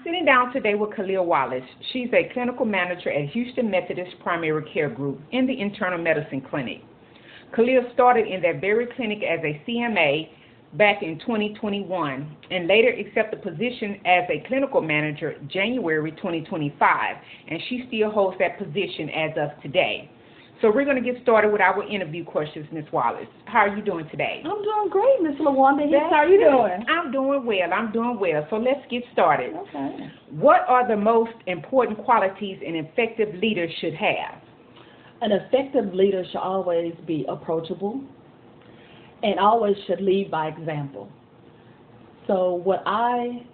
Sitting down today with Khalil Wallace. She's a clinical manager at Houston Methodist Primary Care Group in the Internal Medicine Clinic. Khalil started in that very clinic as a CMA back in 2021 and later accepted the position as a clinical manager January 2025, and she still holds that position as of today. So we're going to get started with our interview questions, Ms. Wallace. How are you doing today? I'm doing great, Ms. LaWanda. Hicks, how are you doing? I'm doing well. I'm doing well. So let's get started. Okay. What are the most important qualities an effective leader should have? An effective leader should always be approachable and always should lead by example. So what I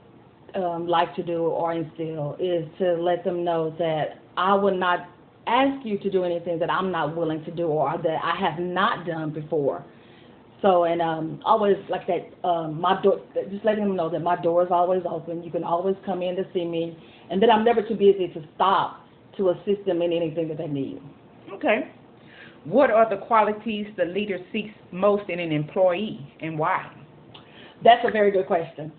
like to do or instill is to let them know that I will not ask you to do anything that I'm not willing to do or that I have not done before. So, and always like that, my door, just letting them know that my door is always open. You can always come in to see me, and that I'm never too busy to stop to assist them in anything that they need. Okay. What are the qualities the leader seeks most in an employee, and why? That's a very good question.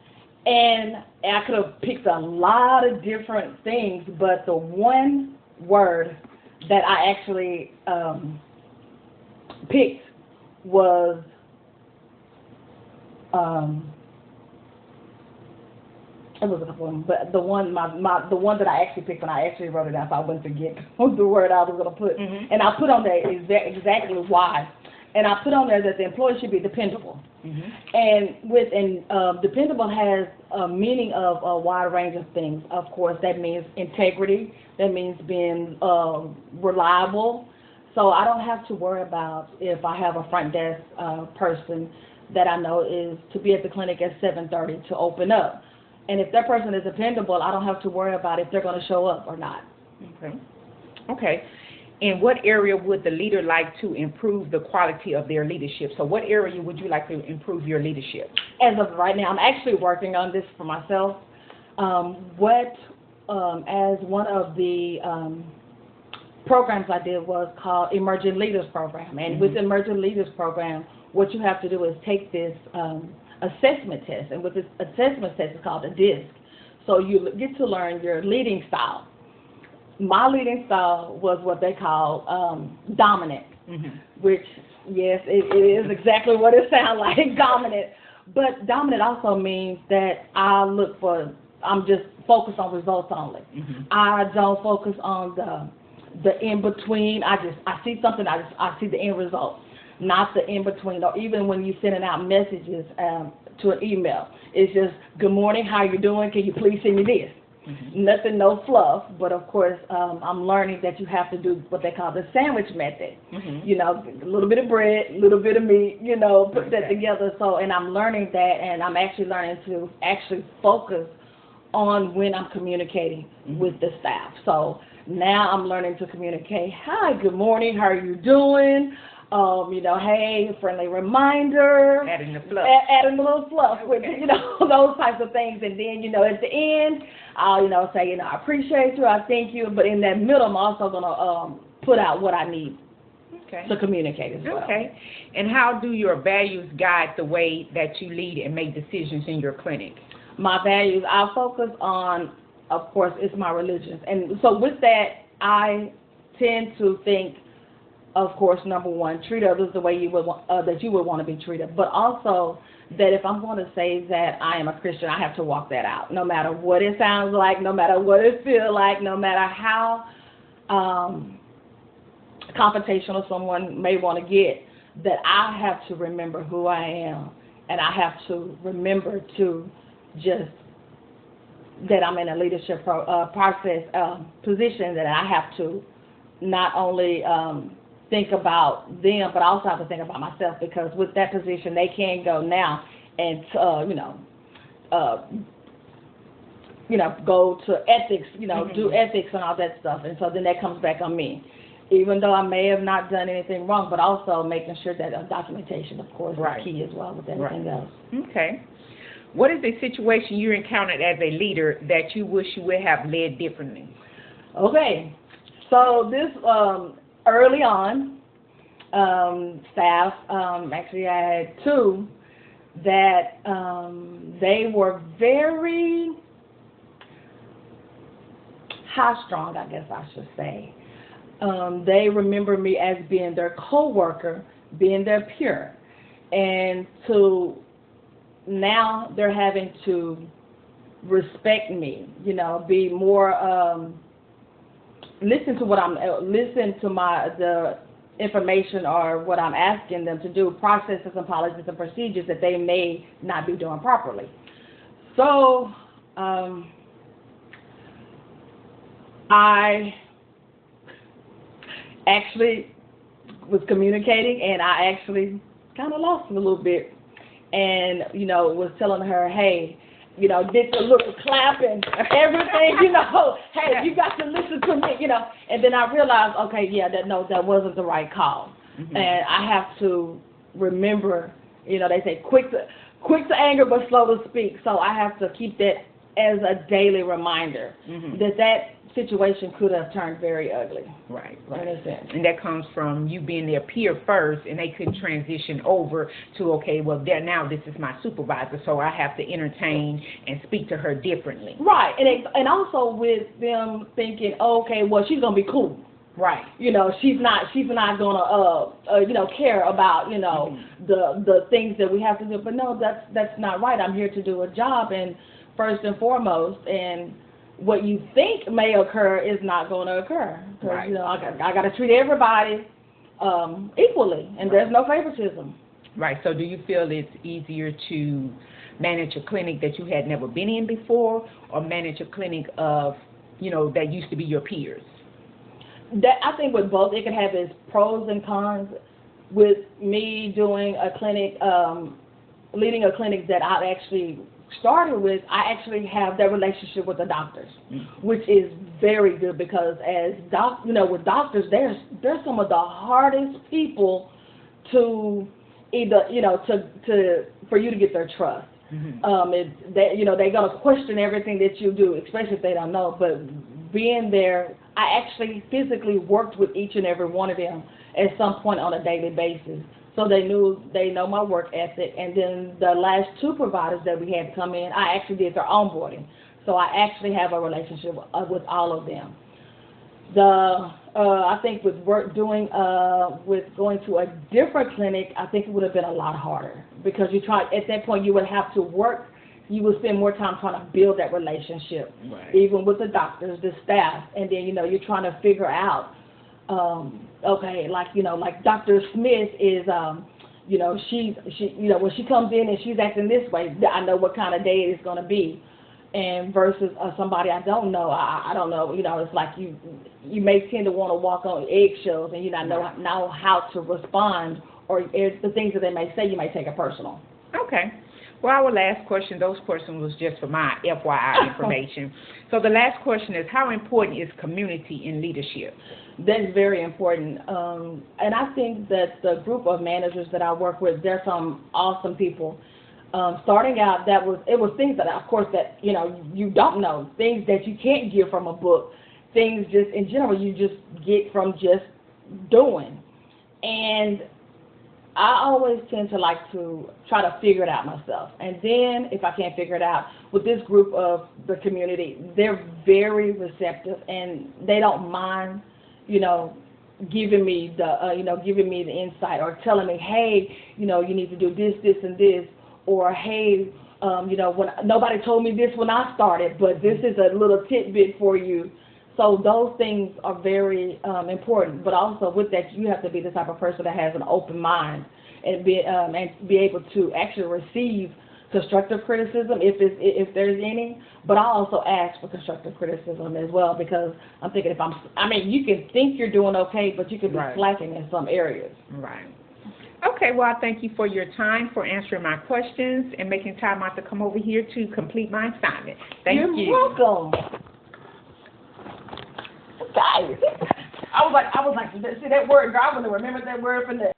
And I could have picked a lot of different things, but the one word that I actually picked was it was a couple of them, but the one the one that I actually picked when I actually wrote it down, so I wouldn't forget the word I was going to put. And I put on there exactly why. And I put on there that the employee should be dependable. And dependable has a meaning of a wide range of things. Of course, that means integrity. That means being reliable. So I don't have to worry about if I have a front desk person that I know is to be at the clinic at 7:30 to open up. And if that person is dependable, I don't have to worry about if they're going to show up or not. Okay. In what area would the leader like to improve the quality of their leadership? So what area would you like to improve your leadership? As of right now, I'm actually working on this for myself. As one of the programs I did was called Emerging Leaders Program. And with the Emerging Leaders Program, what you have to do is take this assessment test. And with this assessment test, it's called a DISC. So you get to learn your leading style. My leading style was what they call dominant, which, yes, it is exactly what it sounds like, dominant. But dominant also means that I'm just focused on results only. I don't focus on the in-between. I see something, I see the end result, not the in-between. Or even when you're sending out messages to an email, it's just, good morning, how you doing, can you please send me this? Nothing, no fluff, but of course, I'm learning that you have to do what they call the sandwich method. You know, a little bit of bread, a little bit of meat, you know, put that together. So, and I'm learning that, and I'm actually learning to actually focus on when I'm communicating with the staff. So now I'm learning to communicate, hi, good morning, how are you doing? You know, hey, friendly reminder. Adding the fluff. Adding a little fluff with, you know, those types of things. And then, you know, at the end, I'll, you know, say, you know, I appreciate you, I thank you. But in that middle, I'm also going to put out what I need to communicate as well. Okay. And how do your values guide the way that you lead and make decisions in your clinic? My values, I focus on, of course, it's my religion. And so with that, I tend to think, of course, number one, treat others the way you would that you would want to be treated. But also that if I'm going to say that I am a Christian, I have to walk that out, no matter what it sounds like, no matter what it feels like, no matter how confrontational someone may want to get, that I have to remember who I am, and I have to remember to just that I'm in a leadership process position, that I have to not only think about them, but I also have to think about myself, because with that position, they can go now and go to ethics, do ethics and all that stuff, and so then that comes back on me. Even though I may have not done anything wrong, but also making sure that documentation, of course, is key as well with everything else. Okay. What is a situation you encountered as a leader that you wish you would have led differently? Okay. So this early on, staff, actually I had two that they were very high strung, I guess I should say. They remember me as being their co-worker, being their peer. And now they're having to respect me, you know, be more, listen to the information or what I'm asking them to do, processes and policies and procedures that they may not be doing properly. So, I actually was communicating, and I actually kind of lost it a little bit, and, you know, was telling her, hey, you know, did the little clap and everything, you know, hey, you got to listen to me, you know. And then I realized, okay, yeah, that wasn't the right call. Mm-hmm. And I have to remember, you know, they say quick to anger but slow to speak. So I have to keep that as a daily reminder, mm-hmm. that situation could have turned very ugly. Right. And that comes from you being their peer first, and they could transition over to, okay, well, now this is my supervisor, so I have to entertain and speak to her differently. Right. And also with them thinking, oh, okay, well, she's going to be cool. Right. You know, she's not gonna you know, care about, you know, mm-hmm. the things that we have to do. But no, that's not right. I'm here to do a job, and first and foremost, and what you think may occur is not going to occur. Because, right. You know, I got to treat everybody equally, and there's no favoritism. Right. So do you feel it's easier to manage a clinic that you had never been in before, or manage a clinic of, you know, that used to be your peers? I think with both, it can have its pros and cons. With me doing a clinic, leading a clinic that I actually started with, I actually have that relationship with the doctors, mm-hmm. which is very good, because you know, with doctors, they're some of the hardest people to either, you know, for you to get their trust. Mm-hmm. You know, they're gonna question everything that you do, especially if they don't know. But being there, I actually physically worked with each and every one of them at some point on a daily basis. So they know my work ethic. And then the last two providers that we had come in, I actually did their onboarding. So I actually have a relationship with all of them. I think with with going to a different clinic, I think it would have been a lot harder, because at that point you would have to work. You would spend more time trying to build that relationship, right. Even with the doctors, the staff, and then, you know, you're trying to figure out. Okay, like, you know, like Dr. Smith is, you know, she, you know, when she comes in and she's acting this way, I know what kind of day it's going to be, and versus somebody I don't know, I don't know, you know, it's like you may tend to want to walk on eggshells, and you not know how to respond, or the things that they may say, you may take it personal. Okay. Well, our last question, those questions was just for my FYI information. So the last question is, how important is community in leadership? That's very important. And I think that the group of managers that I work with, they're some awesome people. Starting out, it was things that, of course, that, you know, you don't know, things that you can't get from a book, things just in general you just get from just doing. And I always tend to like to try to figure it out myself. And then if I can't figure it out, with this group of the community, they're very receptive, and they don't mind, you know, giving me the insight, or telling me, hey, you know, you need to do this, this, and this, or hey, you know, when nobody told me this when I started, but this is a little tidbit for you. So those things are very important. But also with that, you have to be the type of person that has an open mind, and be able to actually receive constructive criticism if there's any. But I also ask for constructive criticism as well, because I'm thinking you can think you're doing okay, but you could be slacking in some areas. Right. Okay, well, I thank you for your time, for answering my questions, and making time out to come over here to complete my assignment. Thank you. You're welcome. Guys, I was like, see that word, girl, I want to remember that word for the